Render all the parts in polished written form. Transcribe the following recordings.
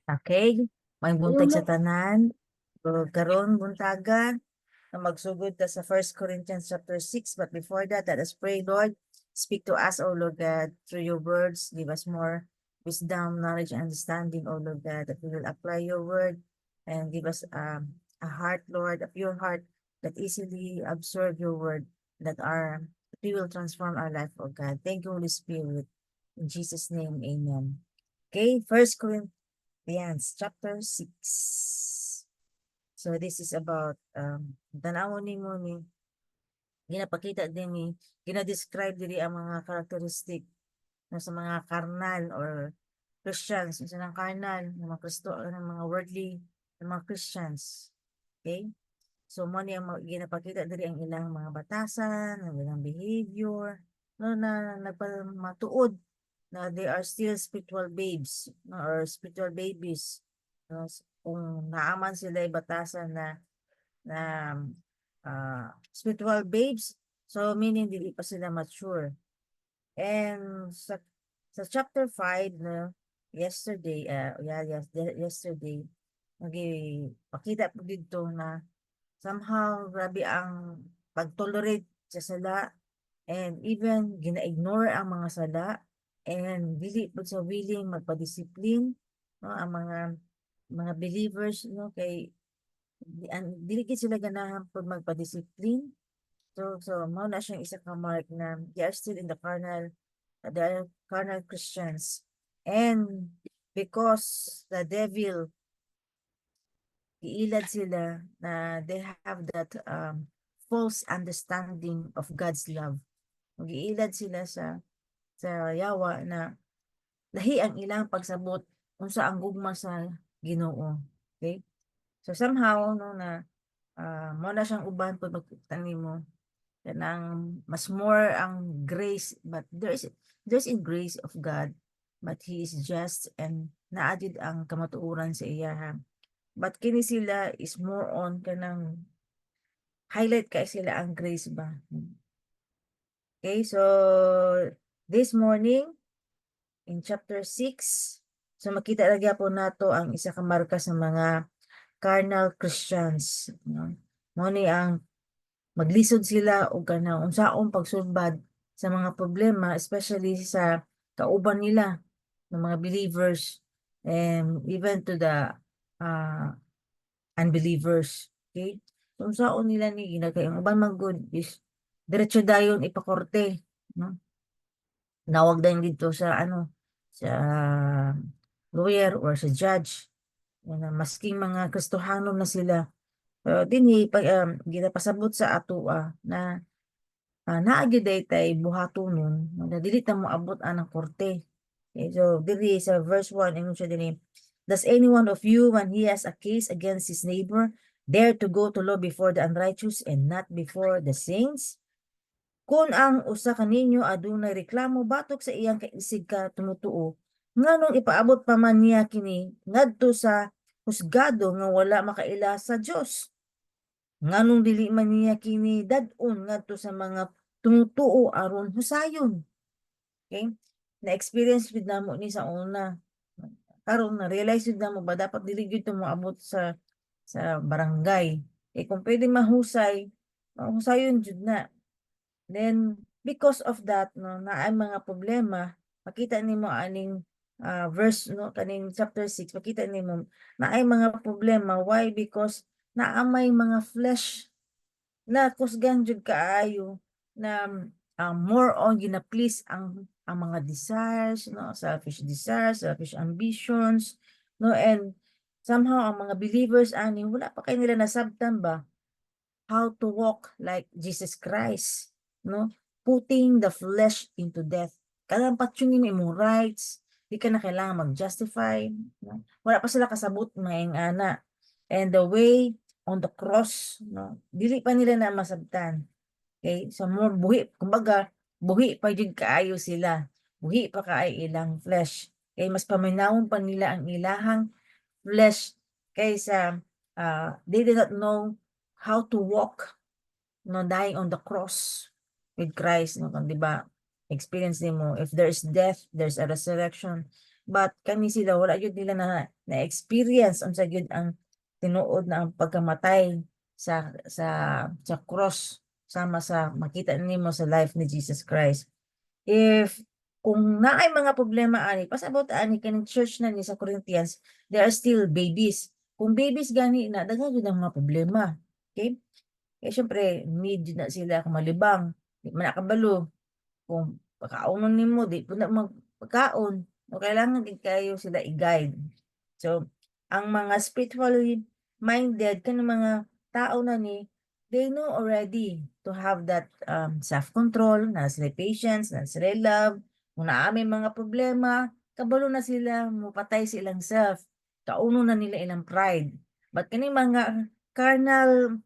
Okay, may buntag sa tanan. So, karon buntagan na magsugod ta sa 1 Corinthians chapter 6. But before that, let us pray, Lord. Speak to us, O Lord God, through your words. Give us more wisdom, knowledge, and understanding, O Lord God, that we will apply your word and give us a heart, Lord, a pure heart that easily absorb your word, that we will transform our life, O God. Thank you, Holy Spirit. In Jesus' name, amen. Okay, 1 Corinthians chapter 6. So this is about tanawon nimo ni ginapakita din ni gina-describe diri ang mga characteristic no, sa mga carnal or Christians, sa mga carnal, ng mga Kristo, ng mga worldly, ng mga Christians. Okay? So mo ni ang ginapakita diri ang ilang mga batasan, ang ilang behavior, no, na nagpamatuod na they are still spiritual babes no, or spiritual babies. No, kung naaman sila batasan na spiritual babes, so meaning dili pa sila mature. And sa chapter 5 no, yesterday pakita po dito na somehow grabe ang pag-tolerate sa sala and even gina-ignore ang mga sala and dili po sa willing magpa-discipline no, ang mga believers no kay dili gid sila ganahan pag magpa-discipline. So mao na siyang isa ka mark na they are still in the carnal, they are carnal Christians. And because the devil iilad sila na they have that false understanding of God's love. Giilad sila sa yawa na lahi ang ilang pagsabot unsa ang gugma sa Ginoo. Okay? So somehow no na mao na siyang uban pag makita nimo kanang mas more ang grace, but there's a grace of God, but He is just and naadid ang kamatuoran sa iya. But kini sila is more on kanang highlight kay sila ang grace ba. Okay, so this morning in chapter 6, so makita lagi po nato ang isa ka marka sa mga carnal Christians. No? Mo ni ang maglisod sila o kanang unsaong pagsulbad sa mga problema, especially sa kauban nila ng mga believers and even to the uh, unbelievers. Okay? So, unsaon nila ni ginagay ang uban man good is diretso dayon ipakorte, no? Nawag din dito sa sa lawyer or sa judge na masking mga Kristohanon na sila. Pero dinhi ginapasabot sa ato na naa gyud tay buhatonon na dili ta moabot anang korte. Okay, so diri sa verse 1 ingon siya dinhi, does any one of you when he has a case against his neighbor dare to go to law before the unrighteous and not before the saints? Kung ang usa ka ninyo adunay reklamo batok sa iyang kaisig ka tumutuo, nganong ipaabot pa man niya kini ngadto sa husgado nga wala makaila sa Dios? Nganong dili man niya kini dad-on ngadto sa mga tumutuo aron husayon? Okay? Na-experience gid namo ni sa una. Karon na realize gid namo ba dapat dili gyud moabot sa barangay. Kung pwede mahusay, mahusayon jud na. Then because of that no naay mga problema, makita nimo aning verse no kaning chapter 6, makita nimo naay mga problema. Why? Because naamay mga flesh na kusgan jud kaayo na more on gina-please ang mga desires no, selfish ambitions no, and somehow ang mga believers ani wala pa kay nila nasabtan ba how to walk like Jesus Christ, no? Putting the flesh into death. Kanang patyungin imong rights, di ka na kailangan mag-justify, no? Wala pa sila kasabot maing ana. And the way on the cross, no? Dili pa nila na masabtan. Okay? So more buhi, kumbaga, buhi pa jud kaayo sila. Buhi pa kaay ilang flesh. Okay? Mas paminawon pa nila ang ilahang flesh kaysa they did not know how to walk no dying on the cross with Christ no, di ba experience nimo if there is death there's a resurrection, but kani sila wala gyud nila na experience unsa gyud ang tinuod na ang pagkamatay sa cross sama sa makita nimo sa life ni Jesus Christ. If kung naay mga problema ani pasabot ani kaning church na ni sa Corinthians, they are still babies. Kung babies gani na daghan gyud ang mga problema. Okay? Eh syempre need na sila kumalibang, di man nakabalo. Kung pagkaunon nimo di pud na magpagkaon o kailangan gid kayo sila i-guide. So ang mga spiritually minded kanang mga tao na ni they know already to have that self-control, na sila patience, na sila love. Kung naa may mga problema, kabalo na sila, mupatay silang self. Kauno na nila ilang pride. But kani mga carnal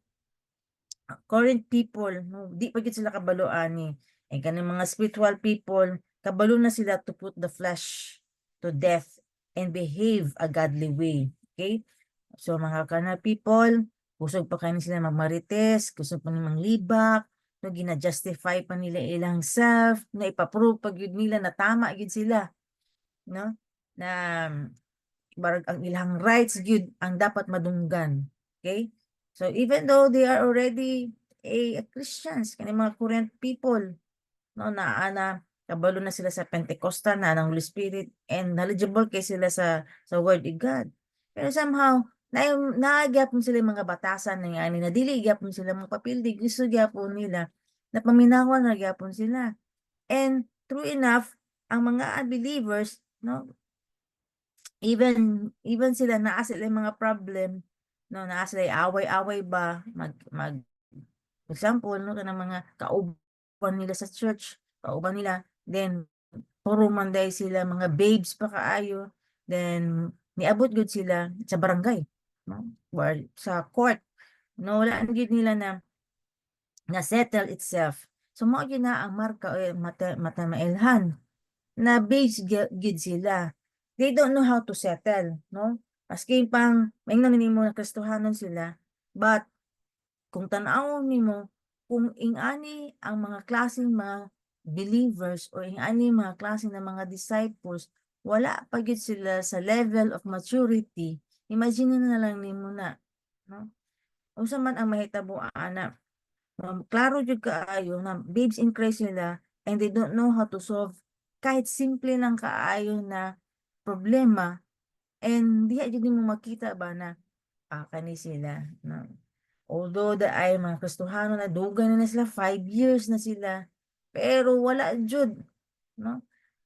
current people, no, di pa gid sila kabalo ani. And kaning mga spiritual people, kabalo na sila to put the flesh to death and behave a godly way. Okay? So mga carnal people, kusog pa kani sila magmarites, kusog pa ni manglibak, no, gina-justify pa nila ilang self, na ipaprove pag yun nila na tama gyud sila, no? Na barag ang ilang rights gyud ang dapat madunggan. Okay? So even though they are already a Christians, kani mga current people, no, na kabalo na sila sa Pentecostal na ng Holy Spirit and knowledgeable kay sila sa word of God. Pero somehow nagyapon sila mga batasan na ani na dili gyapon sila mga papildi, gusto gyapon nila na paminawan na gyapon sila. And true enough, ang mga unbelievers, no, even sila naa sila mga problem, no, naa sila away-away ba mag example, no, kanang mga kauban nila sa church, kauban nila, then puro man day sila mga babes pa kaayo, then niabot gud sila sa barangay, no, or sa court, no, wala gid nila na settle itself. So mao gyud na ang marka o matamailhan na babes gid sila. They don't know how to settle, no? Maski pang maingnan nimo na Kristohanon sila, but kung tan-awon nimo kung ing-ani ang mga klaseng mga believers o ing-ani mga klase ng mga disciples, wala pa gyud sila sa level of maturity, imagine na lang nimo na, no? Unsa man ang mahitabo ana, klaro jud kaayo na babes in Christ sila and they don't know how to solve kahit simple lang kaayo na problema, and diha jud nimo makita ba na kani sila, no? Although ay mga Kristohano na dugay na sila, 5 years na sila, pero wala jud, no?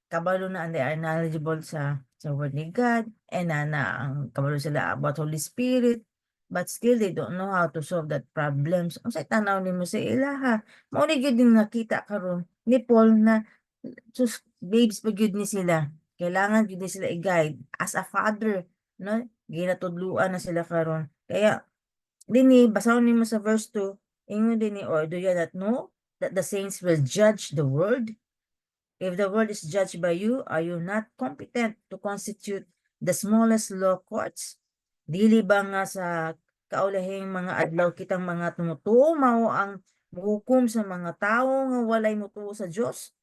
Kabalo na and they are knowledgeable sa word ni God, and ang kabalo sila about Holy Spirit, but still they don't know how to solve that problems. Unsay tanaw nimo sa ilaha? Mao ni gyud din nakita karon ni Paul na sus babes pa gyud ni sila. Kailangan gyud ni sila i-guide as a father, no? Ginatudluan na sila karon. Kaya dinhi basahon nimo sa verse 2, ingon dinhi, or do you not know that the saints will judge the world? If the world is judged by you, are you not competent to constitute the smallest law courts? Dili ba nga sa kaulahing mga adlaw kitang mga tumutuo mao ang muhukom sa mga tawo nga walay mutuo sa Dios?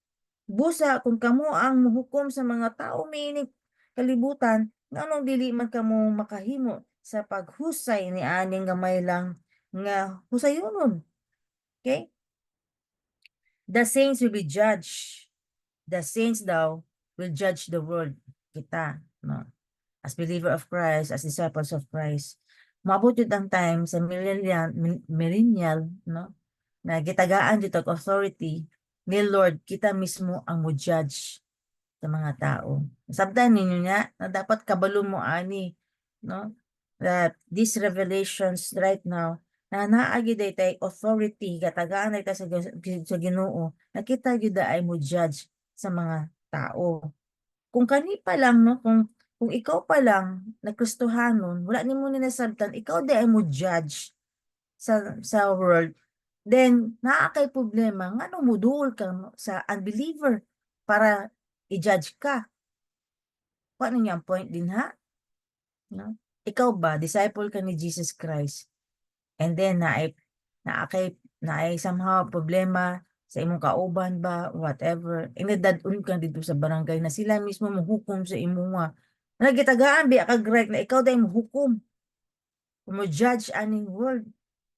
Busa kung kamo ang muhukom sa mga tao miinig kalibutan, nganong dili man kamo makahimo sa paghusay ni aning gamay lang nga husayonon? Okay? The saints will be judged. The saints daw will judge the world. Kita, no? As believer of Christ, as disciples of Christ. Maabot yun ang time sa millennial, no? Na gitagaan dito authority ni Lord, kita mismo ang mo judge sa mga tao. Sabdan ninyo niya na dapat kabalo mo ani, no? That these revelations right now na naagi tay authority gatagaan tay sa Ginoo, nakita gyud ay mo judge sa mga tao. Kung kani pa lang, no, kung ikaw pa lang na Kristohanon, wala nimo ni nasabtan, ikaw di ay mo judge sa world, then naa kay problema ngano moduol ka sa unbeliever para i-judge ka. Wa ninyo ang point din ha? No? Ikaw ba disciple ka ni Jesus Christ? And then naay somehow problema sa imong kauban ba, whatever, inadadun ka dito sa barangay na sila mismo mohukom sa imuha. Nagitagaan biya ka Greg na ikaw dahil mohukom. Kung mo judge aning world,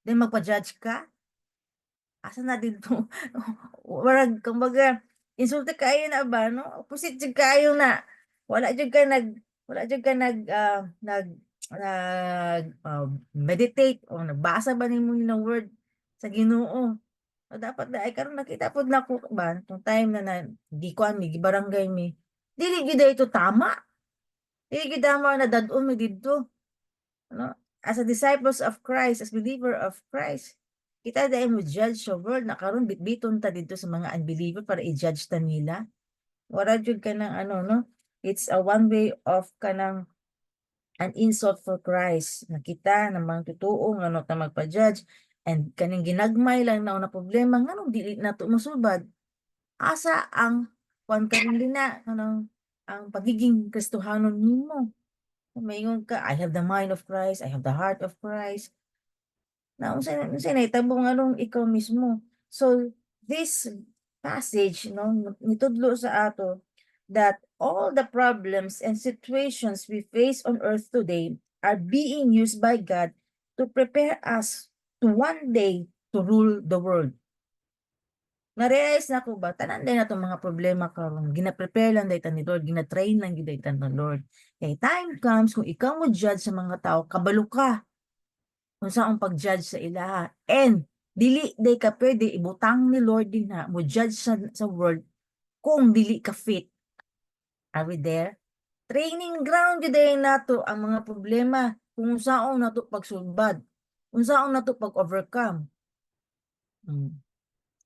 then magpa-judge ka, asa na dito? Warag, kumbaga, insulti kayo na ba, no? Opposite jud kayo na. Wala jud ka wala jud ka meditate o nagbasa ba nimo ng word sa Ginoo. O dapat na ay karon nakita pod nako ba tong time na di ko mi gibarangay mi. Dili gyud ito tama. Dili gyud tama na dad-on mi didto. Ano? As a disciples of Christ, as believer of Christ, kita dahil mo judge sa world na karon bitbiton ta dito sa mga unbeliever para i-judge ta nila. Wala jud ka ng ano, no? It's a one way of kanang an insult for Christ. Nakita namang totoo nga no ta magpa-judge and kaning ginagmay lang na problema nganong dili na to masubad. Asa ang kwan karon dina kanang ang pagiging Kristohanon nimo? Mayon ka, I have the mind of Christ, I have the heart of Christ. Na unsay nahitabo nganong ikaw mismo. So this passage no nitudlo sa ato that all the problems and situations we face on earth today are being used by God to prepare us to one day to rule the world. Na-realize na ko ba, tanan din na itong mga problema karon gina-prepare lang dahil ni Lord, gina-train lang dahil ng Lord. Kaya time comes, kung ikaw mo judge sa mga tao, kabalo ka kung saan pag-judge sa ilaha. And, dili day ka pwede, ibutang ni Lord din ha, mo judge sa world, kung dili ka fit. Are we there? Training ground yun nato ang mga problema, kung saan nato pagsulbad, kung saan nato pag-overcome.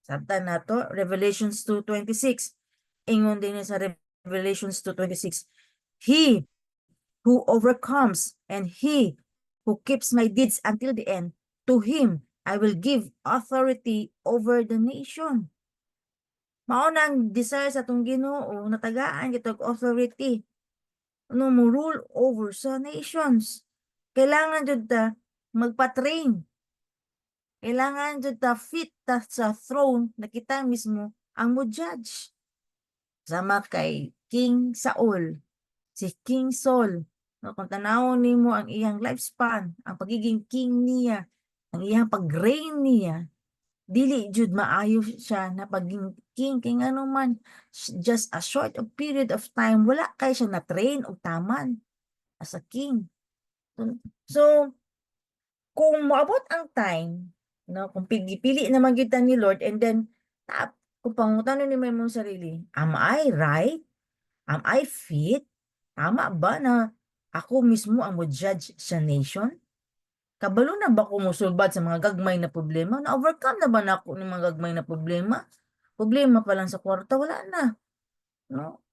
Sabta na to, Revelations 2:26. Ingon din sa Revelations 2:26. He who overcomes and he who keeps my deeds until the end, to him I will give authority over the nation. Mao nang desire sa atong Ginoo, natagaan kitag authority. Ano mo rule over sa nations. Kailangan jud ta magpa-train. Kailangan jud ta fit ta sa throne na kita mismo ang mo judge. Sama kay King Saul, si King Saul, no, kung tanawon nimo ang iyang lifespan, ang pagiging king niya, ang iyang pag-reign niya, dili jud maayo siya na pagiging king kay ngano man just a short of period of time wala kay siya na train og taman as a king. So kung moabot ang time, no, kung pili naman gyud ni Lord and then kung pangutanon nimo imong sarili, am I right? Am I fit? Tama ba na ako mismo ang mo-judge sa nation? Kabalo na ba ko mosulbad sa mga gagmay na problema? Na-overcome na ba na ako ng mga gagmay na problema? Problema pa lang sa kwarta, wala na. No?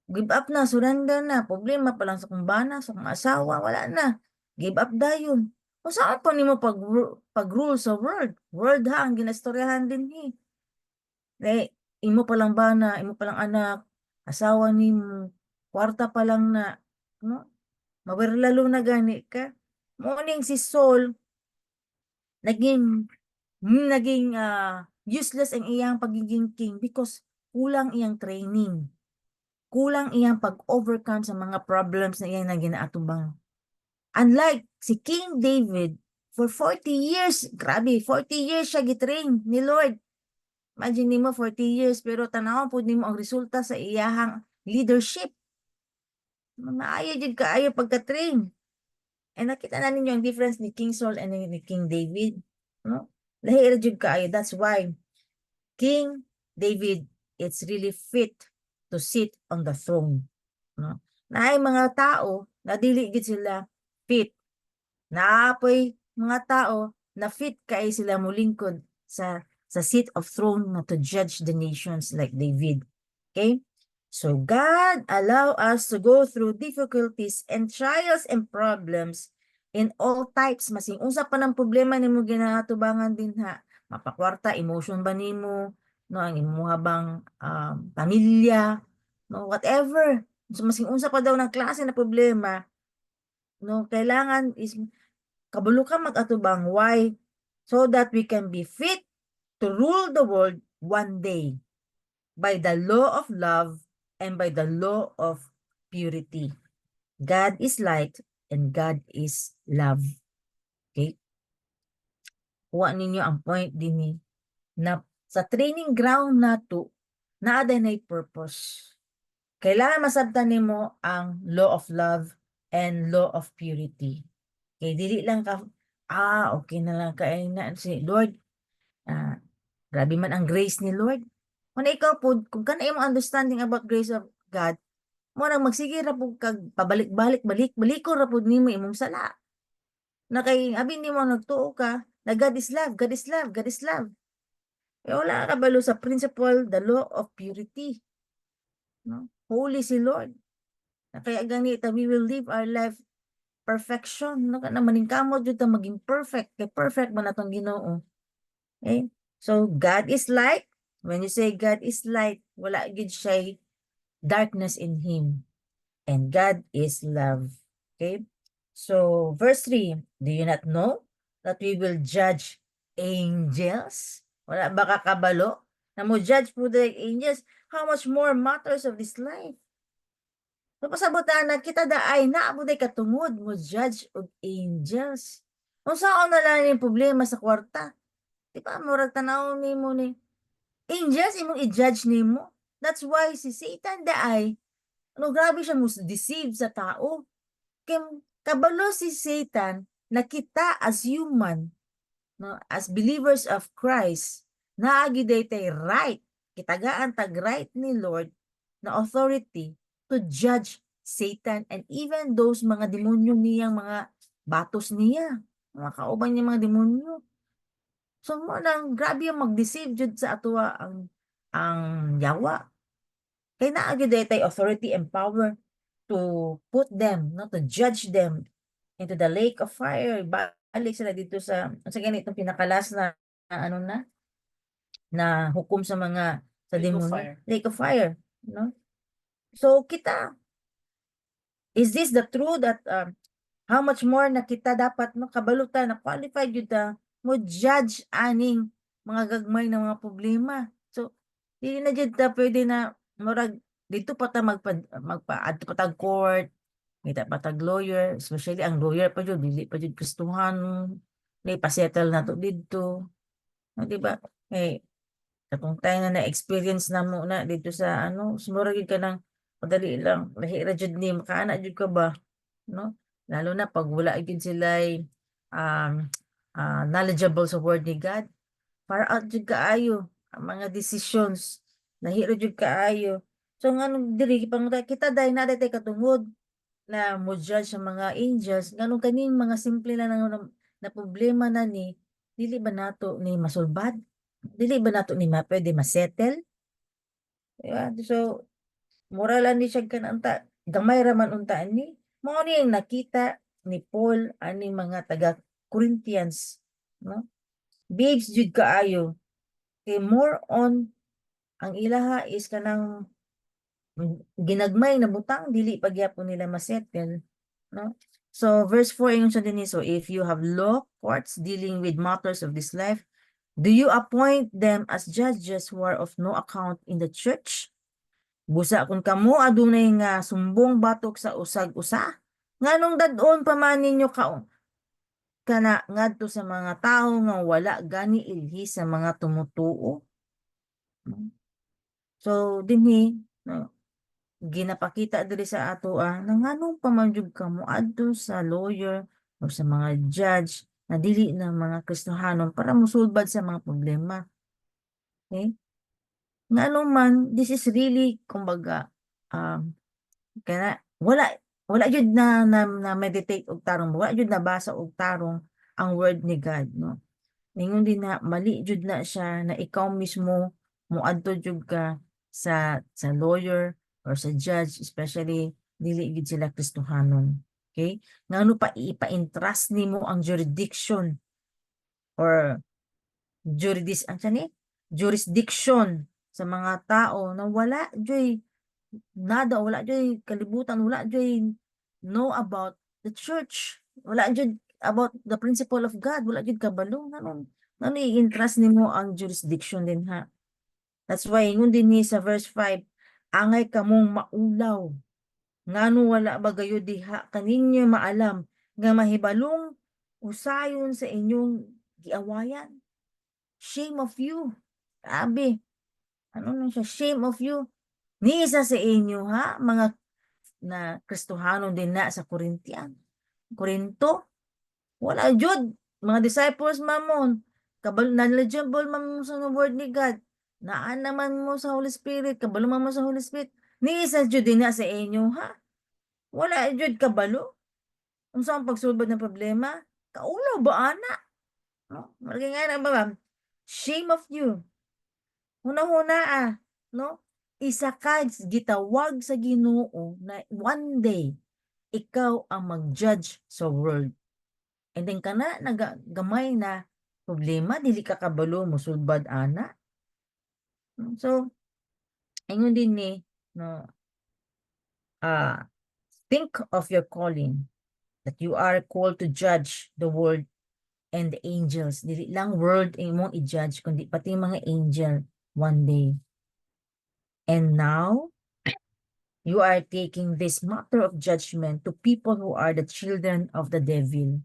Give up na, surrender na. Problema pa lang sa kumbana, sa kong asawa, wala na. Give up dayon. O saan pa nimo pag-rule sa world? World ha, ang ginastoryahan din eh. Imo pa lang bana, imo pa lang anak, asawa nimo, kwarta pa lang na, no? Mawirlalo na gani ka. Morning si Saul, naging useless ang iyang pagiging king because kulang iyang training. Kulang iyang pag-overcome sa mga problems na iyang ginaatubang. Unlike si King David, for 40 years, grabe, 40 years siya gitrain ni Lord. Imagine nimo 40 years pero tanaw pud nimo ang resulta sa iyahang leadership. Maayo jud kaayo pagka-train. And nakita na ninyo ang difference ni King Saul and ni King David, no? Lahi ra jud kaayo. That's why King David it's really fit to sit on the throne, no? Naay mga tao na dili gid sila fit. Naapoy mga tao na fit kay sila mulingkod sa seat of throne na to judge the nations like David. Okay? So God allow us to go through difficulties and trials and problems in all types. Masing unsa pa ng problema nimo ginatubangan din ha. Mapakwarta, emotion ba nimo, no, ang imuha bang pamilya, no, whatever. So masing unsa pa daw ng klase na problema, no, kailangan is kabalo ka mag-atubang. Why? So that we can be fit to rule the world one day by the law of love and by the law of purity. God is light and God is love. Okay? Kuha ninyo ang point din na sa training ground nato naa nay purpose. Kailangan masabtan nimo ang law of love and law of purity. Okay, dili lang ka okay na lang kay na si Lord. Grabe man ang grace ni Lord. Kung ikaw po, kung kana imong understanding about grace of God, mo nang magsige ra pud kag pabalik-balik baliko ra pud nimo imong sala. Na kay abi nimo nagtuo ka na God is love, God is love, God is love. Eh wala ka balo sa principle, the law of purity. No? Holy si Lord. Na kaya ganito, we will live our life perfection. No? Na maningkamot jud ta maging perfect. Kay perfect man atong Ginoo. Okay? So God is light. When you say God is light, wala gid siya darkness in Him. And God is love. Okay? So, verse 3, do you not know that we will judge angels? Wala ba kakabalo? Na mo judge po the angels? How much more matters of this life? So, pasabutan na kita daay na mo day katungod mo judge og angels. Kung saan na lang yung problema sa kwarta? Di ba, murag tanaw ni mo ni angels, imong i-judge ni mo. That's why si Satan daay, grabe siya mo deceive sa tao. Kabalo si Satan na kita as human, no, as believers of Christ, naagi daytay right, kitagaan tag right ni Lord na authority to judge Satan and even those mga demonyo niyang mga batos niya, mga kauban niya mga demonyo. So mo nang grabe yung mag-deceive jud sa atuwa ang yawa. Kay naagi daytay authority and power to put them, no, to judge them into the lake of fire. Balik sila dito sa ganitong pinakalas na ano na hukom sa mga sa demonyo. Lake of fire, no? So kita, is this the truth that how much more na kita dapat no kabalutan na qualified jud ta mo judge aning mga gagmay na mga problema. So dili na jud ta pwede na murag dito pa ta adto pa tag court, kita pa tag lawyer, especially ang lawyer pa jud dili pa jud Kristohan, may pa-settle na to dito. No, di ba? Eh katong tayo na experience na mo na dito sa sumura gid ka nang madali lang lahi ra jud ni makaana jud ka ba, no? Lalo na pag wala gid sila knowledgeable sa word ni God, far out jud kaayo ang mga decisions, lahi ra jud kaayo. So nganong diri kita dai na dai katungod na mo judge sa mga angels nganong kaning mga simple na na problema na ni dili ba nato ni masulbad, dili ba nato ni pwede masettle, diba? So mura lang ni siya kananta gamay ra man unta ni mao ni ang nakita ni Paul ani mga taga Corinthians, no? Babes jud kaayo kay more on ang ilaha is kanang ginagmay na butang dili pagyapon nila masettle, no? So verse 4 ingon siya dinhi, so if you have law courts dealing with matters of this life, do you appoint them as judges who are of no account in the church? Busa kung kamo adunay nga sumbong batok sa usag-usa, nganong dadon pa man ninyo kana ngadto sa mga tawo nga wala gani ilhi sa mga tumutuo. So dinhi no, ginapakita diri sa ato na nganong pamanjud kamo adto sa lawyer o sa mga judge na dili na mga Kristohanon para mosulbad sa mga problema. Okay? Ngano man, this is really kumbaga kaya wala jud na meditate og tarong, wala jud nabasa og tarong ang word ni God, no? Ningon din na mali jud na siya na ikaw mismo moadto jud ka sa lawyer or sa judge, especially dili gid sila Kristohanon. Okay? Ngano pa ipa-entrust nimo ang jurisdiction or jurisdiction sa mga tao na wala joy wala joy kalibutan, wala joy know about the church, wala joy about the principle of God, wala joy kabalo, ngano i-entrust nimo ang jurisdiction din ha. That's why ingon din ni sa verse 5, angay kamong maulaw, ngano wala ba gayo diha kaninyo maalam nga mahibalong usayon sa inyong giawayan. Shame of you. Grabe. Ano nun siya? Shame of you. Ni isa sa inyo ha, mga na Kristohano din na sa Korinto, wala jud mga disciples mamon, knowledgeable man mo sa word ni God, naan naman mo sa Holy Spirit, kabalo man mo sa Holy Spirit, ni isa jud din na sa inyo ha. Wala jud kabalo. Unsa ang pagsulbad ng problema? Kaulo ba ana? No? Malagi nga na ba? Shame of you. Huna-huna no? Isa ka gitawag sa Ginoo na one day ikaw ang mag-judge sa world. And then kana nagagamay na problema dili ka kabalo mo sulbad ana. So ingon din ni no think of your calling that you are called to judge the world and the angels. Dili lang world imong i-judge kundi pati mga angel one day. And now you are taking this matter of judgment to people who are the children of the devil.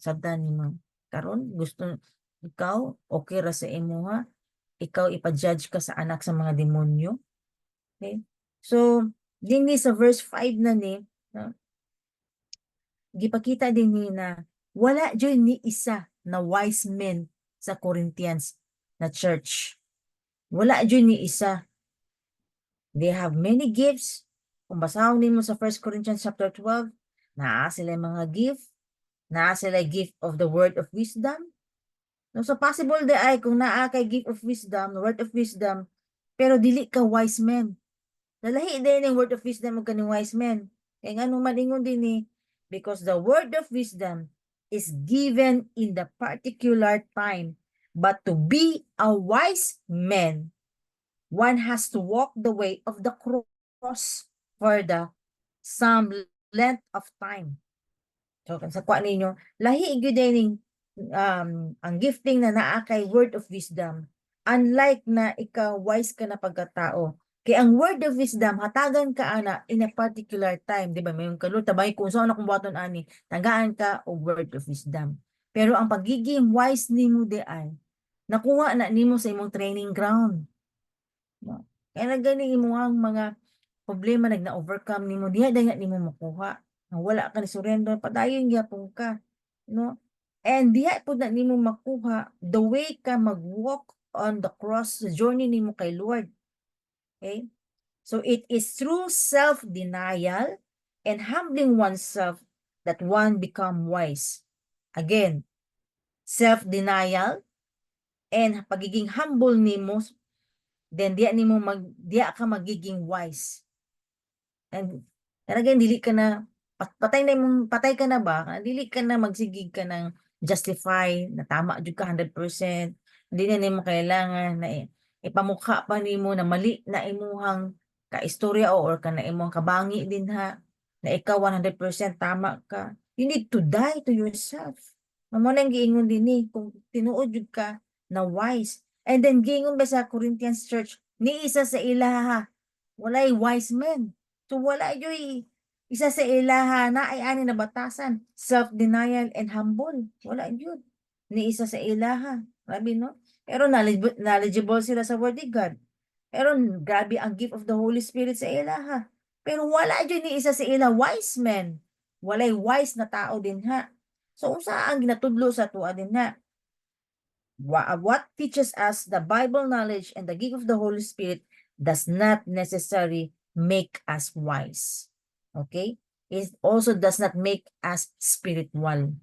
Sabdan nimo karon gusto ikaw okay ra sa imuha, ikaw ipa-judge ka sa anak sa mga demonyo. Okay? So dinhi sa verse 5 na ni gipakita din ni na wala jud ni isa na wise men sa Corinthians na church. Wala jud ni isa. They have many gifts. Kung basahon nimo sa 1 Corinthians chapter 12, naa sila mga gift, naa sila gift of the word of wisdom. No, so possible di ay kung naa kay gift of wisdom, word of wisdom, pero dili ka wise men. Nalahi din yung word of wisdom mo kaning wise men. Kaya nga nung malingon din ni, because the word of wisdom is given in the particular time, but to be a wise man, one has to walk the way of the cross for the some length of time. So, sa kwa ninyo, lahi gyud ning ang gifting na naa kay word of wisdom, unlike na ikaw wise ka na pagkatao. Kay ang word of wisdom hatagan ka ana in a particular time, di ba? Mayon kalu tabay kung saan akong buhaton ani, tagaan ka og word of wisdom. Pero ang pagiging wise nimo di ay nakuha na nimo sa imong training ground. No? Kaya nagani imong mga problema na-overcome nimo diha dayon nimo makuha. Wala ka ni surrender, padayon gyapon ka, no? And diha pud na nimo makuha the way ka mag-walk on the cross, the journey nimo kay Lord. Okay? So it is through self-denial and humbling oneself that one become wise. Again, self-denial and pagiging humble nimo, then diya ka magiging wise. And again, dili ka na patay ka na ba? Dili ka na magsigig ka ng justify na tama jud ka 100%. Hindi na nimo kailangan na ipamukha pa nimo na mali na imuhang kaistorya or ka na imong kabangi din ha na ikaw 100% tama ka. You need to die to yourself. Mamo nang giingon dinhi kung tinuod jud ka na wise. And then giingon ba sa Corinthians church, ni isa sa ilaha walay wise men. So wala joy isa sa ilaha na ay ani na batasan, self-denial and humble. Wala jud. Ni isa sa ilaha. Grabe no? Pero knowledgeable sila sa word of God. Pero grabe ang gift of the Holy Spirit sa ilaha. Pero wala jud ni isa sa ila wise men. Walay wise na tao din ha. So unsa ang ginatudlo sa tuwa din ha? What teaches us the Bible knowledge and the gift of the Holy Spirit does not necessarily make us wise. Okay? It also does not make us spiritual.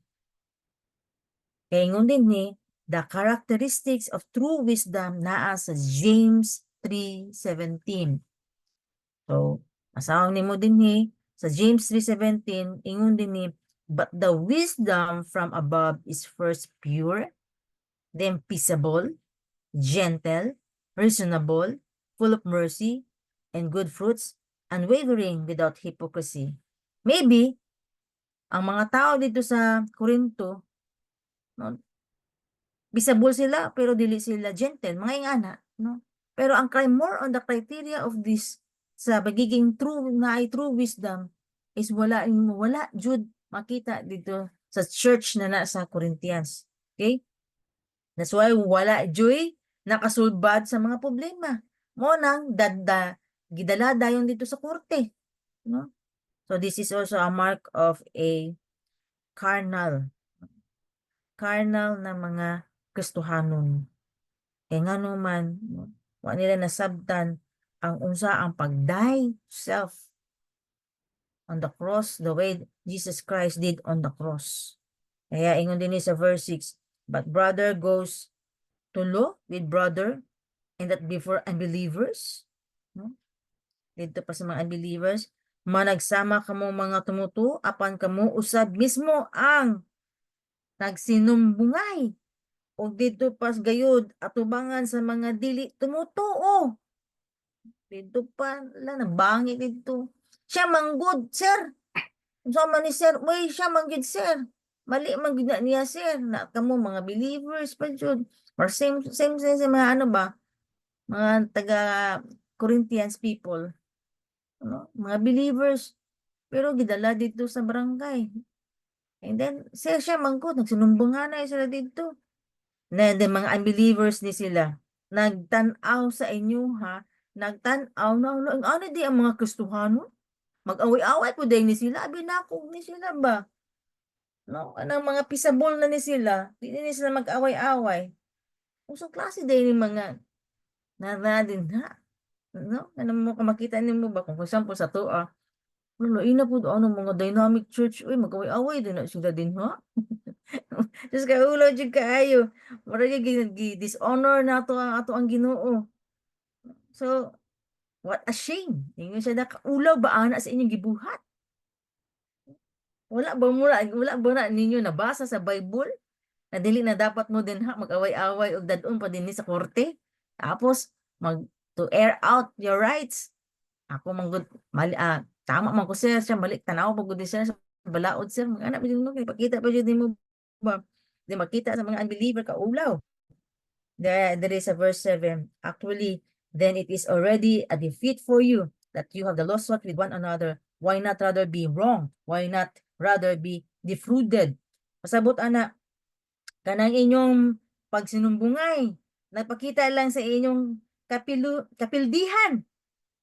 Kaya ngon din ni, the characteristics of true wisdom naa sa James 3:17. So, asawang nimo din ni, sa James 3:17, ingon din ni, but the wisdom from above is first pure, then peaceable, gentle, reasonable, full of mercy, and good fruits, unwavering without hypocrisy. Maybe, ang mga tao dito sa Corinto, no, peaceable sila, pero dili sila gentle, mga ingana, no? Pero ang more on the criteria of this sa pagiging true na ay true wisdom is wala jud makita dito sa church na nasa Corinthians. Okay? That's why wala joy nakasulbad sa mga problema. Mo nang gidala dayon dito sa korte, no? So this is also a mark of a carnal na mga Kristohanon. Kaya nga naman, no, wa nila nasabtan ang unsa ang pag-die self on the cross the way Jesus Christ did on the cross. Kaya ingon din sa verse 6, but brother goes to law with brother, and that before unbelievers, no? Dito pa sa mga unbelievers, managsama kamo mga tumuto apan kamo usab mismo ang nagsinumbungay o dito pas gayud atubangan sa mga dili tumutuo. Dito pa la nabangi dito. Siya manggod, sir. Unsa man ni sir? Uy, siya manggid, sir. Mali man gid na niya, sir. Na kamo mga believers pa jud. Or same sa mga ano ba? Mga taga Corinthians people. Ano? Mga believers. Pero gidala dito sa barangay. And then, siya manggod. Nagsinumbungan na sila dito. Na then, mga unbelievers ni sila. Nagtanaw sa inyo, ha? Nagtanaw na, ano di ang mga Kristohano? Mag-away-away po din ni sila. Abi nakog ni sila ba? No? Anong mga pisabol na ni sila. Di ni sila mag-away-away. Usong klase din ni mga na din, ha? No? Ano mo makita mo ba? Kung for example, sa to, wala, ina po ano mga dynamic church, uy, mag-away-away din na sila din, ha? Just kay ulo jud kaayo. Murag dishonor na ato ang Ginoo. So, what a shame. Ingon siya nakaulaw ba ana sa inyong gibuhat? Wala ba na ninyo nabasa sa Bible na dili na dapat mo din ha mag-away-away og dadon pa dinhi sa korte? Tapos to air out your rights. Ako manggod mali tama man ko sir siya balik tanaw pag gud siya sa balaod sir mga anak mo ipakita pa jud nimo ba di makita sa mga unbeliever ka ulaw. There is a verse 7. Actually, then it is already a defeat for you that you have the lawsuit with one another. Why not rather be wrong? Why not rather be defrauded? Pasabot ana, kanang inyong pagsinumbungay, nagpakita lang sa inyong kapildihan.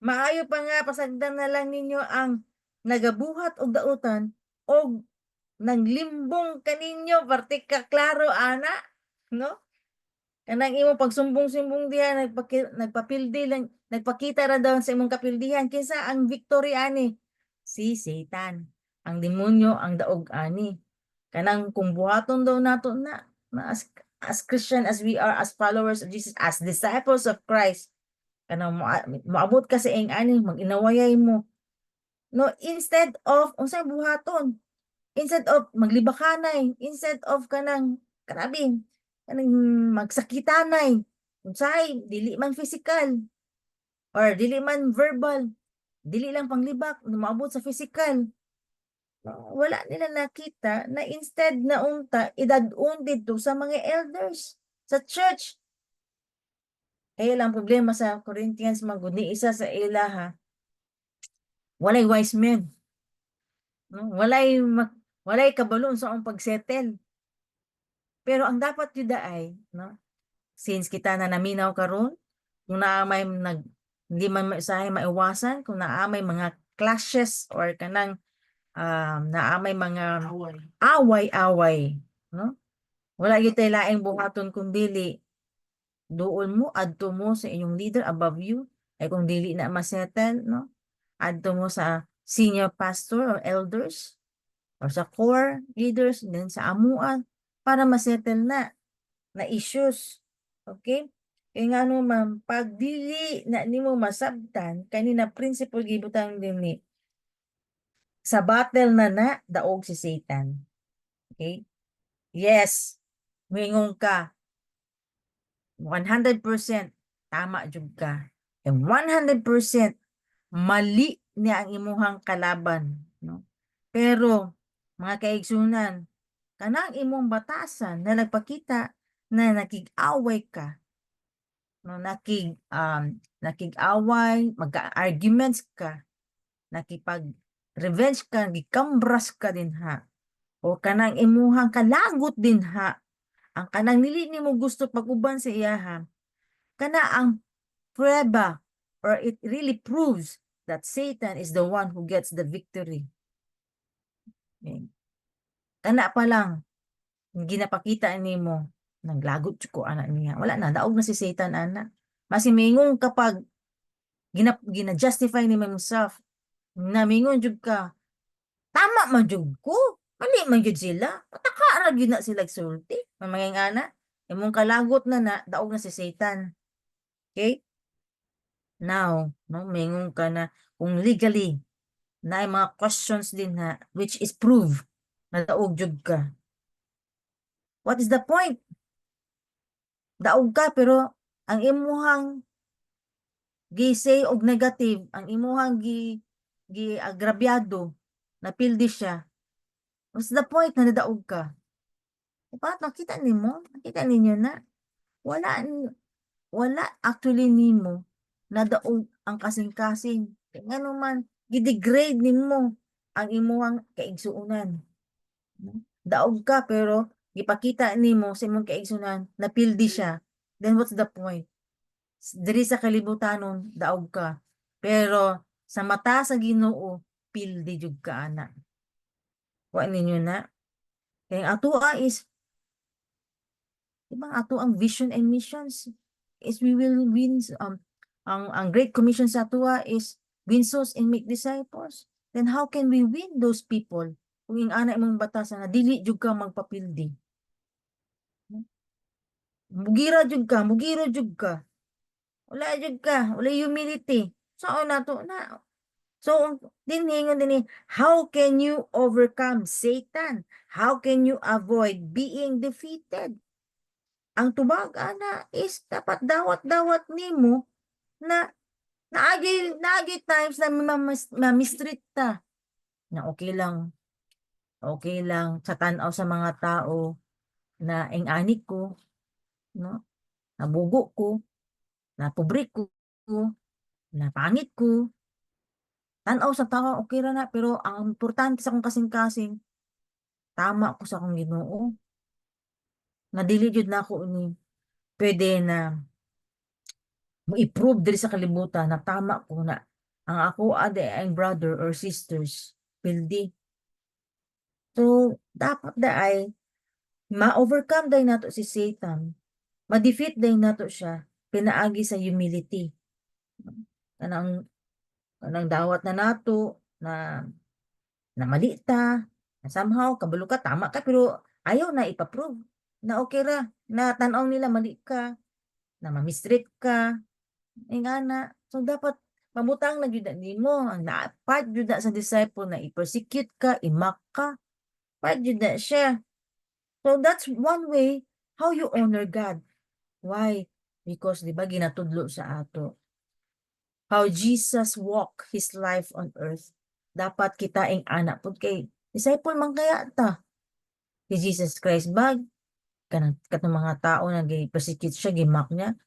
Maayo pa nga pasagdan na lang ninyo ang nagabuhat og dautan og nanglimbong kaninyo parte ka klaro ana, no? Kanang imong pagsumbong-sumbong diha nagpapildi lang nagpakita ra daw sa imong kapildihan kinsa ang victory ani si Satan, ang demonyo ang daog ani. Kanang kung buhaton daw nato na as Christian as we are, as followers of Jesus, as disciples of Christ, kanang moabot ka sa ing ani mag-inawayay mo, no, instead of unsay buhaton, instead of maglibakanay, instead of kanang grabe kanang magsakitanay unsay dili man physical or dili man verbal, dili lang panglibak maabot sa physical. Wala nila nakita na instead na unta idad-on dito sa mga elders sa church. Kaya lang problema sa Corinthians magud ni isa sa ilaha walay wise men, no? Walay kabalo sa ang pagsettle. Pero ang dapat yun ay, no? Since kita na naminaw karon, kung naamay hindi man maisahay maiwasan, kung naamay mga clashes or kanang naamay mga away-away, no? Wala gyud tay laing buhaton kung dili duol mo adto mo sa inyong leader above you, ay kung dili na masettle, no? Adto mo sa senior pastor or elders or sa core leaders din sa amuan para masettle na issues. Okay? Kaya nga no ma'am, pag dili na nimo masabtan, kanina principle gibutang dinhi sa battle na daog si Satan. Okay? Yes, moingon ka 100% tama jud ka. And 100% mali niya ang imuhang kalaban, no? Pero mga kaigsunan, kanang imong batasan na nagpakita na nakig-away ka, no, nakig-away, magka-arguments ka, nakipag-revenge ka, gikambras ka din ha, o kanang imuhang kalagot din ha, ang kanang nili nimo gusto pag-uban sa iyaha, kana ang prueba or it really proves that Satan is the one who gets the victory. Okay. Kana pa lang, ginapakita nimo, naglagot ko anak niya. Wala na, daog na si Satan ana. Masimingong kapag gina-justify ni himself, namingon jud ka, tama man jud ko, mali man jud sila, pataka ra gyud na sila sulti, mamanging ana, imong kalagot na daog na si Satan. Okay? Now, no, mingon ka na kung legally na mga questions din ha, which is prove na daog jud ka. What is the point? Daog ka pero ang imuhang gi-say og negative, ang imuhang agrabyado, napildi siya. What's the point na nadaog ka? Dapat nakita nimo, nakita ninyo na wala wala actually nimo nadaog ang kasing-kasing. Ngano man gidegrade nimo ang imuhang kaigsuonan. Daog ka pero gipakita nimo sa imong kaigsuonan napildi siya. Then what's the point? Diri sa kalibutanon daog ka. Pero sa mata sa Ginoo pildi jud ka ana. Wa ninyo na. Kaya ang atoa is diba ato ang vision and missions is we will win ang Great Commission sa atoa is win souls and make disciples. Then how can we win those people kung ing ana imong batasan na dili jud ka magpapildi? Mugira jud ka, mugiro jud ka. Wala jud ka, wala humility. Saan nato na? So, dinhingon din how can you overcome Satan? How can you avoid being defeated? Ang tubag ana is dapat dawat-dawat nimo na naagi times na mamistreat ta na okay lang sa tan-aw sa mga tao na ing-anik ko, no? Nabugo ko, na pobre ko, na pangit ko, tan-aw sa tao okay ra na pero ang importante sa akong kasing-kasing tama ko sa akong Ginoo. Na dili jud nako ni pwede na mo-i-prove diri sa kalibutan na tama ko na ang ako ade ang brother or sisters pildi. So dapat ay ma-overcome day nato si Satan, ma-defeat day nato siya pinaagi sa humility. Kanang dawat na nato na mali ta, na somehow kabalo ka tama ka pero ayaw na ipa-prove na okay ra na tan-aw nila mali ka, na ma-mistreat ka, ingana. So dapat mamutang na gyud nimo ang part gyud na sa disciple na i-persecute ka, i-mock ka, part gyud na siya. So that's one way how you honor God. Why? Because di ba ginatudlo sa ato how Jesus walk his life on earth. Dapat kita ing anak pud kay disciple man kaya ta. Si Jesus Christ bag kanang mga tao na gi-persecute siya, gi-mock niya,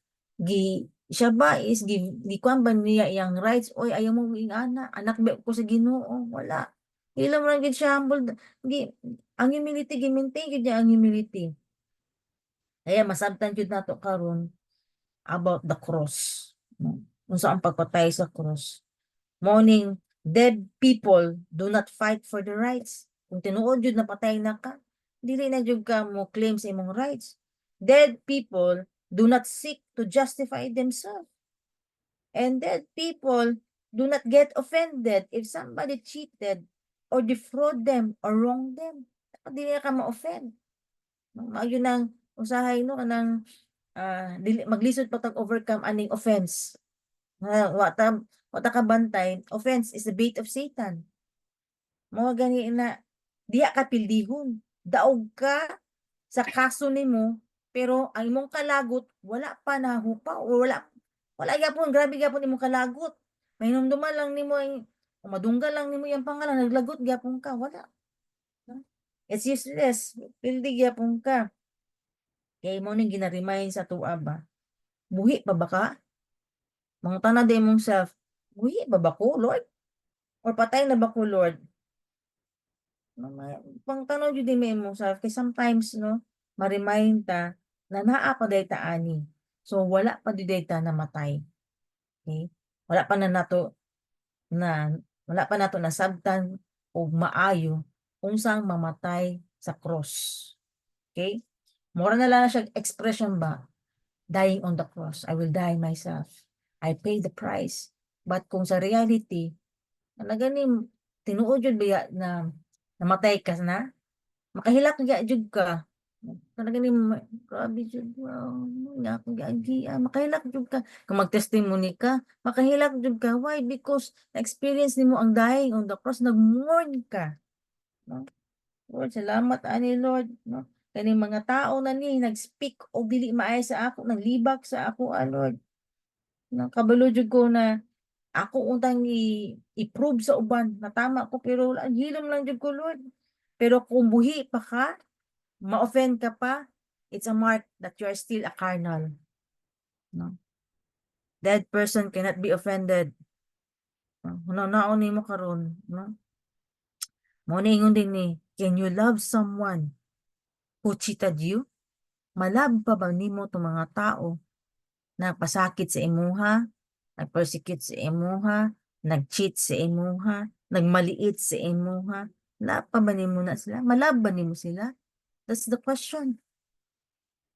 siya ba is gikuan ba niya iyang rights, oy ayaw mo ing anak ba ko sa Ginoo, wala. Ilang ra gid siya humble, ang humility gi-maintain gid niya ang humility. Kaya masabtan jud nato karon about the cross. Unsa ang pagpatay sa cross. Morning, dead people do not fight for the rights. Kung tinuod jud napatay na ka, dili na jud ka mo claim sa imong rights. Dead people do not seek to justify themselves. And dead people do not get offended if somebody cheated or defraud them or wrong them. Dili ka ma-offend. Maayo nang usahay no kanang dili maglisod pa tag overcome aning offense. Wata ka bantay, offense is the bait of Satan. Mga gani na diya ka pildihon. Daog ka sa kaso nimo pero ang imong kalagot wala pa nahupa o wala gyapon grabe gyapon imong kalagot. Mahinumduman lang nimo ang madunggal lang nimo yang pangalan naglagot gyapon ka wala. It's useless. Pildi gyapon ka. Kay mo ning gina-remind sa tuwa ba Buhi pa ba ka? Mangutana din mong self, buhi pa ba ko, Lord? Or patay na ba ko, Lord? Pangtanaw jud din mo self kay sometimes no ma-remind ta na naa pa dayta ani. So wala pa jud dayta namatay. Okay? Wala pa na nato na wala pa nato nasabtan og maayo unsang mamatay sa cross. Okay? Mura na lang siya expression ba? Dying on the cross. I will die myself. I pay the price. But kung sa reality, talaga ni tinuod jud biya na namatay ka na, makahilak ya jud ka. Talaga ni grabe jud nga akong giagi makahilak jud ka. Kung mag-testimony ka, makahilak jud ka. Why? Because na-experience nimo ang dying on the cross, nag-mourn ka. No? Lord, salamat ani Lord, no? Kani mga tao na ni nag-speak og dili maay sa ako, naglibak sa ako, Lord. No, kabalo jud ko na ako untang i-prove sa uban na tama ko pero hilom lang jud ko, Lord. Pero kung buhi pa ka, ma-offend ka pa, it's a mark that you are still a carnal. No? Dead person cannot be offended. No, naon nimo karon, no? Mo ningon din ni, can you love someone who cheated you? Malab pa ba nimo tong mga tao na pasakit sa imuha, nag-persecute sa imuha, nag-cheat sa imuha, nagmaliit sa imuha? Malab pa ba nimo na sila? Malab ba nimo sila? That's the question.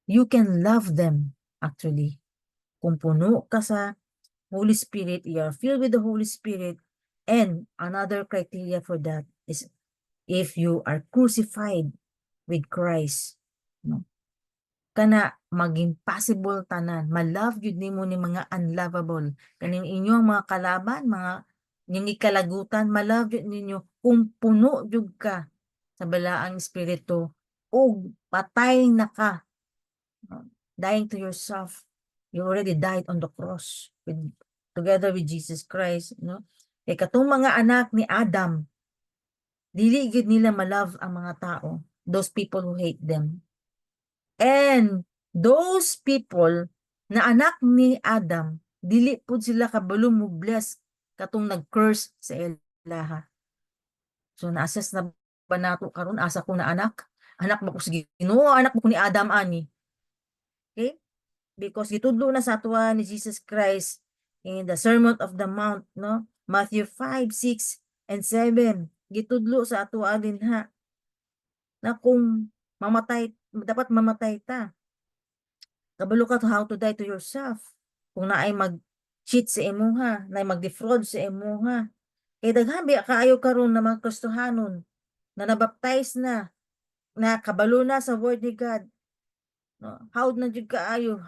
You can love them actually. Kung puno ka sa Holy Spirit, you are filled with the Holy Spirit, and another criteria for that is if you are crucified with Christ, no? Kana maging possible tanan, ma-love jud nimo ni mga unlovable, kaning inyong mga kalaban, mga inyong ikalagutan, ma-love jud ninyo kung puno jud ka sa balaang espiritu ug patay na ka, no? Dying to yourself. You already died on the cross together with Jesus Christ, no? Kay katong mga anak ni Adam, dili gid nila ma-love ang mga tao, those people who hate them. And those people na anak ni Adam, dili pud sila kabalo mo bless katong nag-curse sa ilaha. So na-assess na ba nato karon asa ko na anak? Anak ba ko sa Ginoo, anak ba ko ni Adam ani? Okay? Because gitudlo na sa atwa ni Jesus Christ in the Sermon of the Mount, no? Matthew 5, 6, and 7. Gitudlo sa atwa din ha na kung mamatay, dapat mamatay ta. Kabalo ka to how to die to yourself. Kung naay mag-cheat sa imuha, naay mag-defraud sa imuha. Kay daghan biya kaayo karon na mga Kristohanon na nabaptize na kabalo na sa word ni God. No, how na jud kaayo,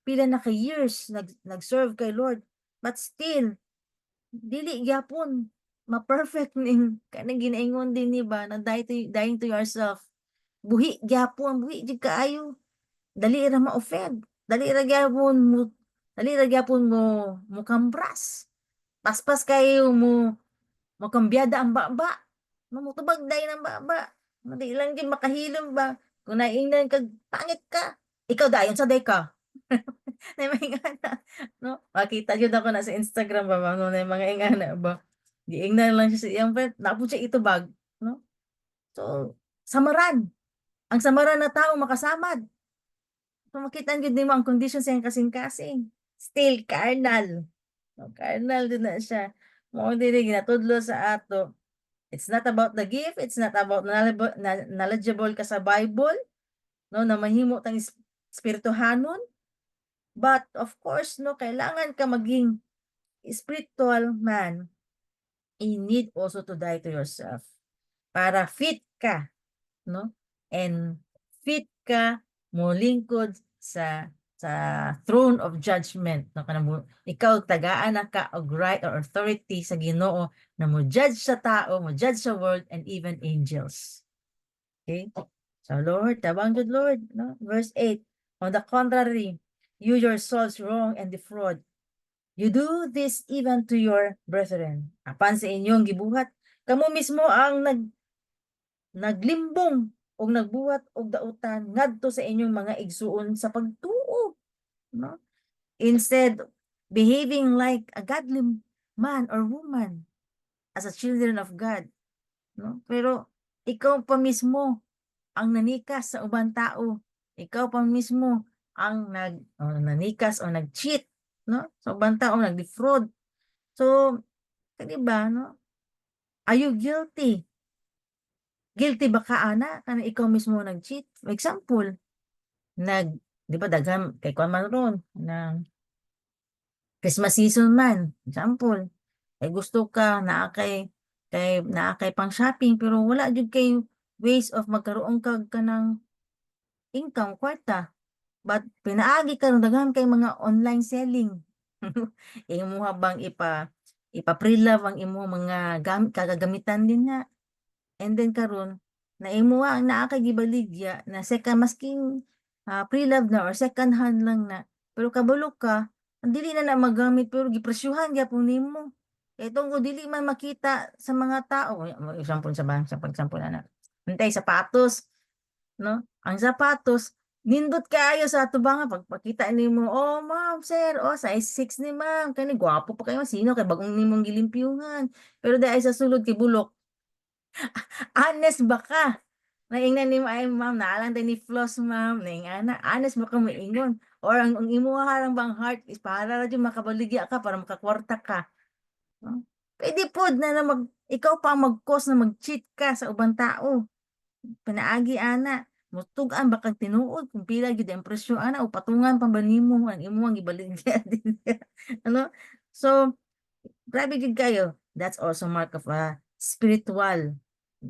pila na ka years nag-serve kay Lord, but still dili gyapon ma-perfect ning kanang ginaingon din ni ba na dying to yourself. Buhi gyapon, buhi jud kaayo. Dali ra ma-offend. Dali ra gyapon mo kambras. Paspas kayo mo kambyada ang baba. Mamutubag day ng baba. Madi lang gyud makahilom ba. Kung naingnan kag pangit ka, ikaw dayon sa day ka. Na mga ingana, no? Makita jud ako na sa Instagram ba no na mga ingana ba. Giingnan lang siya sa iyang friend, napud siya itubag, no? So, samaran. Ang samaran na tao makasamad. So, makita gyud nimo ang condition sa iyang kasing-kasing. Still carnal. No, carnal din na siya. Mao dili ginatudlo sa ato. It's not about the gift, it's not about knowledgeable ka sa Bible, no, na mahimo tang espirituhanon. But of course, no, kailangan ka maging spiritual man. You need also to die to yourself para fit ka, no? And fit ka mo lingkod sa throne of judgment, no? Kanang ikaw tagaan na ka og right or authority sa Ginoo na mo judge sa tao, mo judge sa world, and even angels. Okay? So Lord, tabang good Lord, no? Verse 8, on the contrary, you yourselves wrong and defraud. You do this even to your brethren. Apan sa inyong gibuhat, kamo mismo ang naglimbong o nagbuhat og dautan ngadto sa inyong mga igsuon sa pagtuo, no? instead behaving like a godly man or woman as a children of God, no? Pero ikaw pa mismo ang nanikas sa ubang tao. Ikaw pa mismo ang nanikas o nag-cheat, no? Sa ubang tao, nag-defraud. So, di ba, no? Are you guilty? Guilty ba ka, ana? Kana ikaw mismo nag-cheat? For example, di ba, daghan, kay Kwan man ron, ng Christmas season man, example, ay gusto ka, naa kay pang shopping, pero wala jud kay ways of magkaroon ka ng income, kwarta. But pinaagi ka ng daghan kay mga online selling. Imo habang ipa-pre-love ang imo mga kagagamitan din nga. And then karon na imo ang naa kay gibaligya na second masking pre-love na or second hand lang na. Pero kabalo ka, ang dili na magamit pero gipresyuhan gyapon nimo. Kung dili man makita sa mga tao, example sa pag-example ana. Untay sapatos, no? Ang sapatos nindot kaayo sa atubangan pagpakita nimo, "Oh, ma'am, sir, oh, size 6 ni ma'am, kani gwapo pa kayo, sino kay bagong nimong gilimpyuhan." Pero dahil sa sulod kay bulok, honest ba ka? Naingnan nimo, "Ay, ma'am, naa lang din ni floss, ma'am." Naingana, honest ba ka moingon? Or ang imuha lang bang heart is para ra jud makabaligya ka para makakwarta ka, no? Puwede pod na ikaw pa ang mag-cause na mag-cheat ka sa ubang tao. Pinaagi ana, motud-an ba kang tinuod kung pila gyud ang presyo ana o patungan pa ba nimo ang imong gibaligya dinhi, ano? So, grabe gyud kayo. That's also mark of a spiritual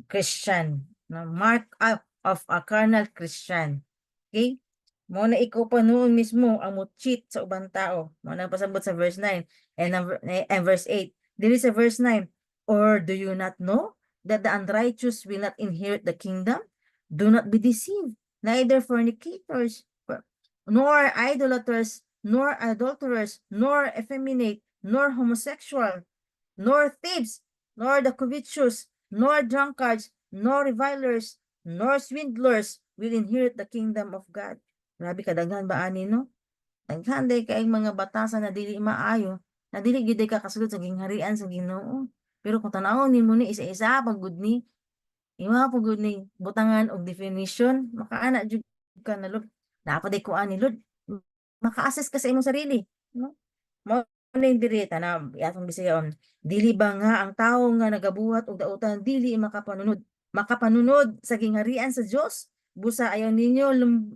Christian, no? Mark up of a carnal Christian. Okay? Mo na ikaw pa noon mismo ang mo-cheat sa ubang tao. Mo na pasabot sa verse 9 and verse 8. Dili sa verse 9, or do you not know that the unrighteous will not inherit the kingdom? Do not be deceived, neither fornicators, nor idolaters, nor adulterers, nor effeminate, nor homosexual, nor thieves, nor the covetous, nor drunkards, nor revilers, nor swindlers will inherit the kingdom of God. Grabe kadaghan ba ani, no? Daghan day kay mga batasan na dili maayo, na dili gyud ka kasulod sa gingharian sa Ginoo. Pero kung tan-awon nimo ni isa-isa pagud ni, ima pagud ni butangan og definition, makaana jud ka na Lord. Napaday ko ani Lord, maka-assess ka sa imong sarili, no? Mao na diri tanaw atong bisayon. Dili ba nga ang tawo nga nagabuhat og dautan dili makapanunod sa gingharian sa Dios? Busa ayaw ninyo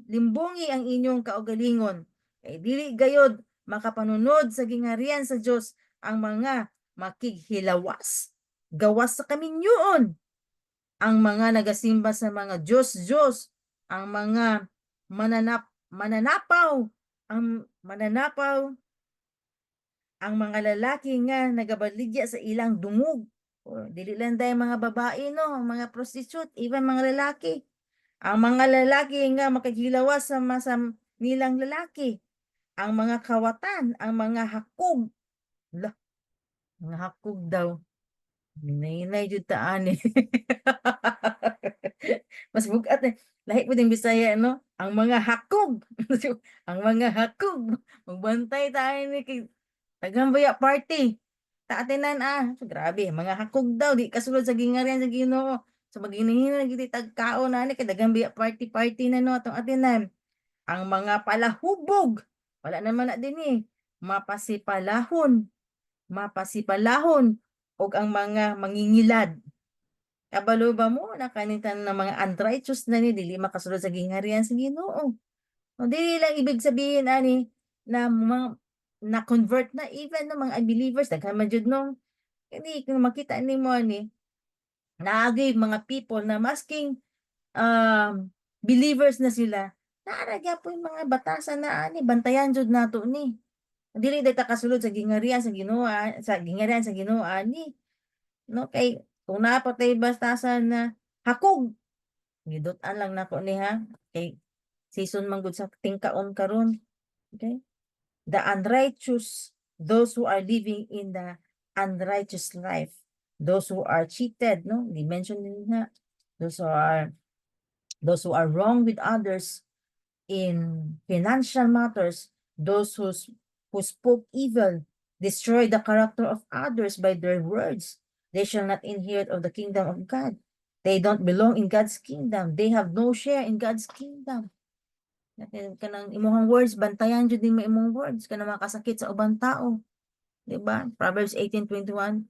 limbungi ang inyong kaugalingon. Kay dili gayod makapanunod sa gingharian sa Dios ang mga makighilawas, gawas sa kaminyoon, ang mga nagasimba sa mga Diyos, ang mga mananapaw, ang mga lalaki nga nagabaligya sa ilang dungog. O, dili lang dahil mga babae, no? Mga prostitute, even mga lalaki. Ang mga lalaki nga makagilawas sa masam nilang lalaki. Ang mga kawatan, ang mga hakog. Mga hakog daw. Hinay-hinay jud taan eh. Mas bugat eh. Lahi po din Bisaya, no? Ang mga hakog. Ang mga hakog. Magbantay tayo ni kay Tagambaya party. Taatinan So, grabe, mga hakog daw di kasulod sa gingharian sa Ginoo. So maghinihina giti tagkao na ni kay Tagambaya party na no atong atinan. Ang mga palahubog. Wala naman na din eh. Mapasipalahon og ang mga mangingilad. Kabalo ba mo na kanitan ng mga unrighteous na ni dili makasulod sa gingharian sa Ginoo. O dili lang ibig sabihin ani na mga na-convert na even ng mga unbelievers daghan man jud no. Hindi kung makita nimo ani naagi mga people na masking believers na sila, naara gyapon mga batasan na ani bantayan jud nato ni. Dili dayta kasulod sa gingharian sa Ginoo ani. No kay kung naa pa tay batasan na hakog, gidot-an lang nako ni ha. Kay season man gud sa tingkaon karon. Okay? The unrighteous, those who are living in the unrighteous life, those who are cheated, no? Di mention din nga, those who are wrong with others in financial matters, those who who spoke evil, destroy the character of others by their words. They shall not inherit of the kingdom of God. They don't belong in God's kingdom. They have no share in God's kingdom. Kanang imong words, bantayan jud din mo imong words kanang makasakit sa ubang tao. Diba? Proverbs 18:21.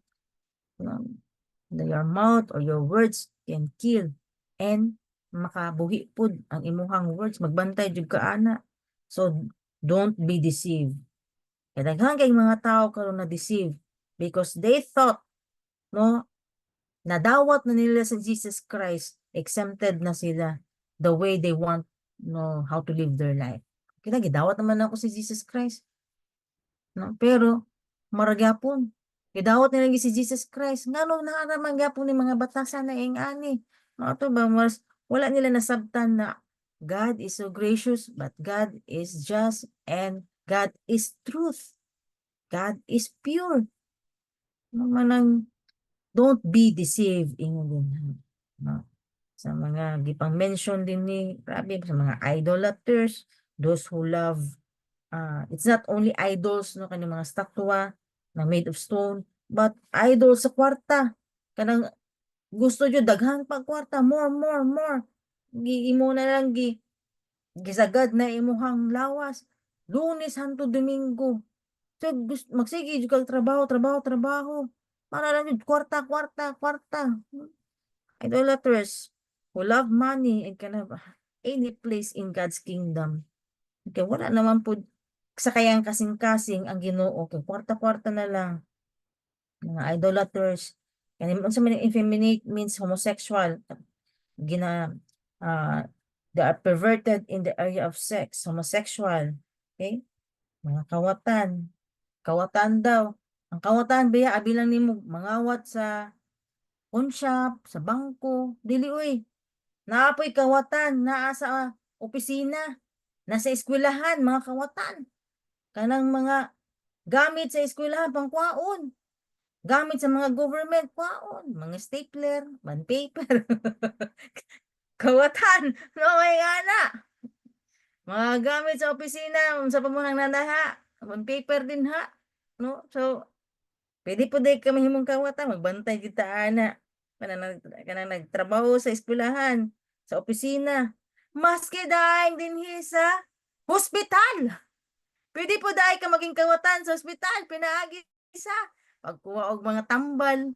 Your mouth or your words can kill and makabuhi pud ang imuhang words. Magbantay jud ka ana. So don't be deceived. Kaya daghan kay mga tao karon na deceive because they thought no nadawat na nila sa Jesus Christ, exempted na sila the way they want no how to live their life. Kaya gidawat naman ako si Jesus Christ. No? Pero maragyapon gidawat nila si Jesus Christ. Ngano naaraman gyapon ni mga batasan na ani. No to ba mas wala nila nasabtan na God is so gracious but God is just and God is truth. God is pure. Manang don't be deceived ingon no? Sa mga gipang mention din ni grabe sa mga idolaters, those who love it's not only idols no kanang mga statwa na made of stone but idols sa kwarta kanang gusto jud daghan pag kwarta more imo na lang gisagad na imuhang lawas Lunes hangtod Domingo. So, magsige jud kag trabaho para lang jud kwarta. Idolaters who love money and can have any place in God's kingdom. Okay, wala naman po sa kayang kasing-kasing ang Ginoo kay kwarta na lang. Mga idolaters and unsa man effeminate means homosexual. They are perverted in the area of sex, homosexual. Okay? Mga kawatan daw. Ang kawatan biya abilang nimo mangawat sa pawn shop, sa bangko, dili oy. Naapoy kawatan naa sa opisina, nasa eskwelahan mga kawatan. Kanang mga gamit sa eskwelahan pangkwaon. Gamit sa mga government kwaon, mga stapler, bond paper. Kawatan, no may ana. Mga gamit sa opisina, sa pamunang nanaha, bond paper din ha. No? So, pwede po din kami himong kawatan, magbantay kita ana. Kanang nagtrabaho sa eskwelahan, sa opisina. Maski daing dinhi sa hospital. Pwede po dahil ka maging kawatan sa ospital, pinaagi sa pagkuha og mga tambal.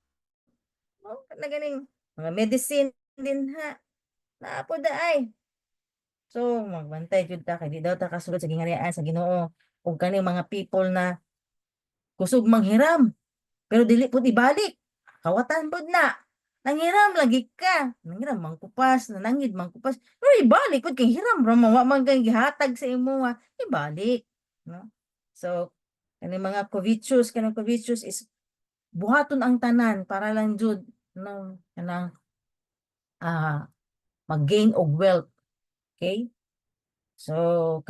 Oh, na ganing mga medicine din ha. Naa po daay. So, magbantay jud ta kay di daw ta kasulod sa gingharian sa Ginoo ug kani mga people na kusog manghiram pero dili pud ibalik. Kawatan pud na. Nanghiram lagi ka. Nanghiram mangkupas, nanangid mangkupas. Pero ibalik pud kay hiram ra man wa man kay gihatag sa imo ha. Ibalik, no? So, kani mga covetous is buhaton ang tanan para lang jud no kanang mag-gain og wealth. Okay? So,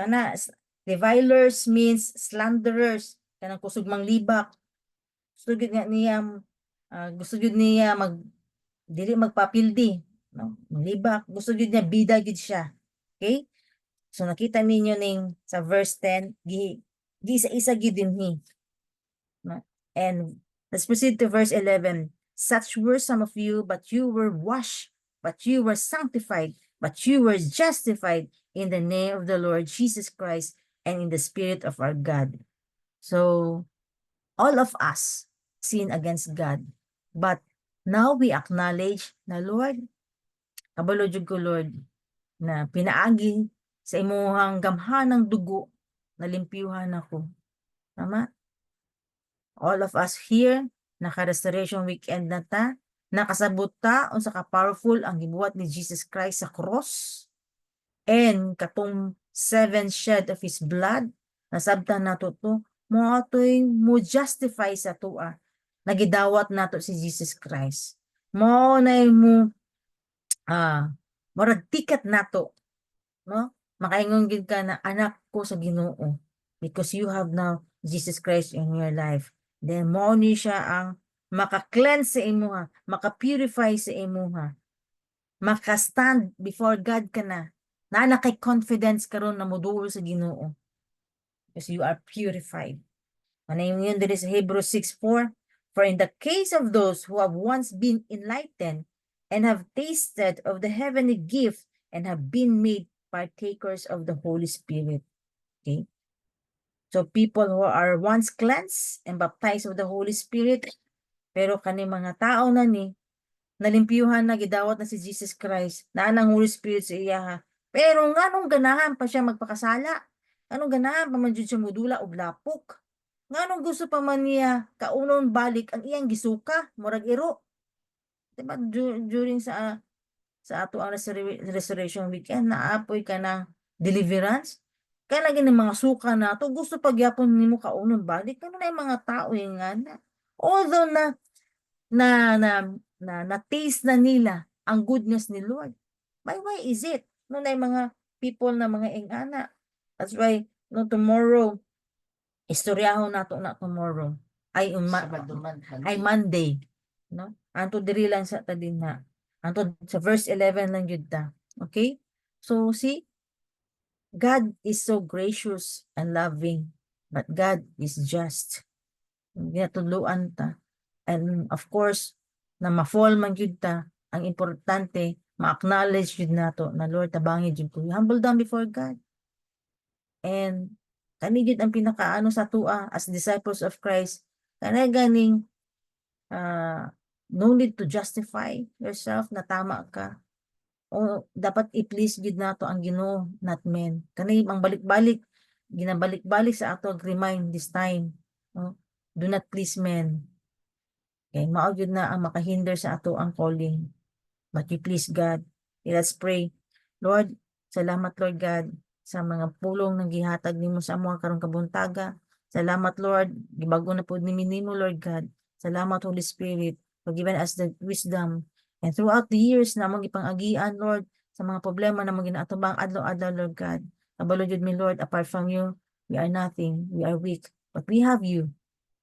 revilers means slanderers. Kanang kusog manglibak. Gusto gud nga niya dili magpapildi, no? Manglibak. Gusto gud niya bida gid siya. Okay? So nakita ninyo ning sa verse 10, gi isa gid dinhi. No? And let's proceed to verse 11. Such were some of you, but you were washed, but you were sanctified, but you were justified in the name of the Lord Jesus Christ and in the Spirit of our God. So, all of us sin against God. But now we acknowledge na Lord, kabalo jud ko Lord, na pinaagi sa imuhang gamhanang dugo na limpyuhan ako. Tama? All of us here, naka-restoration weekend na ta, nakasabot ta unsa ka powerful ang gibuhat ni Jesus Christ sa cross and katong 7 shed of His blood nasabtan nato to mo atoy mo justify sa tua nagidawat nato si Jesus Christ mo na mo murag ticket nato no makaingon gid ka na anak ko sa Ginoo because you have now Jesus Christ in your life. Then mo ni siya ang maka-cleanse sa imuha, maka-purify sa imuha, maka-stand before God ka na kay confidence karon na moduol sa Ginoo because you are purified. Ano yun din sa Hebrews 6:4? For in the case of those who have once been enlightened and have tasted of the heavenly gift and have been made partakers of the Holy Spirit. Okay? So people who are once cleansed and baptized of the Holy Spirit, pero kani mga tao na ni, nalimpyuhan na gidawat na si Jesus Christ, na ang Holy Spirit sa iya ha. Pero nganong ganahan pa siya magpakasala? Anong ganahan pa man jud siya mudula og lapok? Nganong gusto pa man niya kaunon balik ang iyang gisuka, murag iro. Diba during sa ato ang resurrection weekend, naapoy ka ng deliverance. Kaya lagi ng mga suka na to gusto pagyapon nimo kaunon balik. Ano na yung mga tao yung nga na. Although na na na taste na nila ang goodness ni Lord. Why is it? No na yung mga people na mga ingana. That's why no tomorrow istoryahon nato na tomorrow ay ay Monday, no? Anto diri lang sa tadin na. Anto sa verse 11 lang jud ta. Okay? So see, God is so gracious and loving, but God is just. Ginatuluan ta. And of course, na ma-fall man jud ta, ang importante ma-acknowledge jud nato na Lord tabangi jud ko. Humble down before God. And kani jud ang pinakaano sa tua as disciples of Christ, kanay ganing no need to justify yourself na tama ka. O dapat i-please gid nato ang Ginoo, not men. Kani ang balik-balik, ginabalik-balik sa ato remind this time. No? Do not please men. Okay, mao gyud na ang makahinder sa ato ang calling. But you please God. Let's pray. Lord, salamat Lord God sa mga pulong ng gihatag nimo sa amo karong kabuntaga. Salamat Lord, gibago na pud nimo Lord God. Salamat Holy Spirit for giving us the wisdom. And throughout the years na mong ipang-agian Lord sa mga problema na mong ginaatubang adlaw-adlaw Lord God. Kabalo jud mi Lord, apart from you, we are nothing. We are weak. But we have you.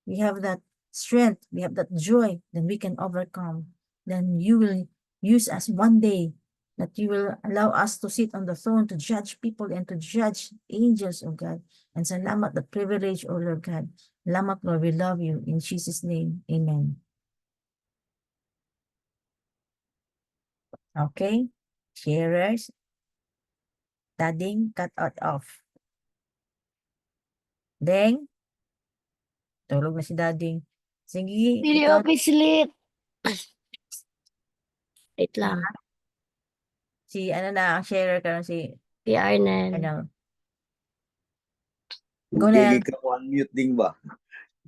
We have that strength. We have that joy. Then we can overcome. Then you will use us one day, that you will allow us to sit on the throne to judge people and to judge angels, oh God. And salamat, the privilege, oh Lord God. Salamat, Lord, we love you. In Jesus' name, amen. Okay, sharers, dading, cut out off. Deng, tulog na si dading. Sige, Hindi ikaw, okay sleep. Wait lang. si ano na, ang sharer ka si Si Arnel. Arnel. Go na yan. Gigi ka unmute din ba?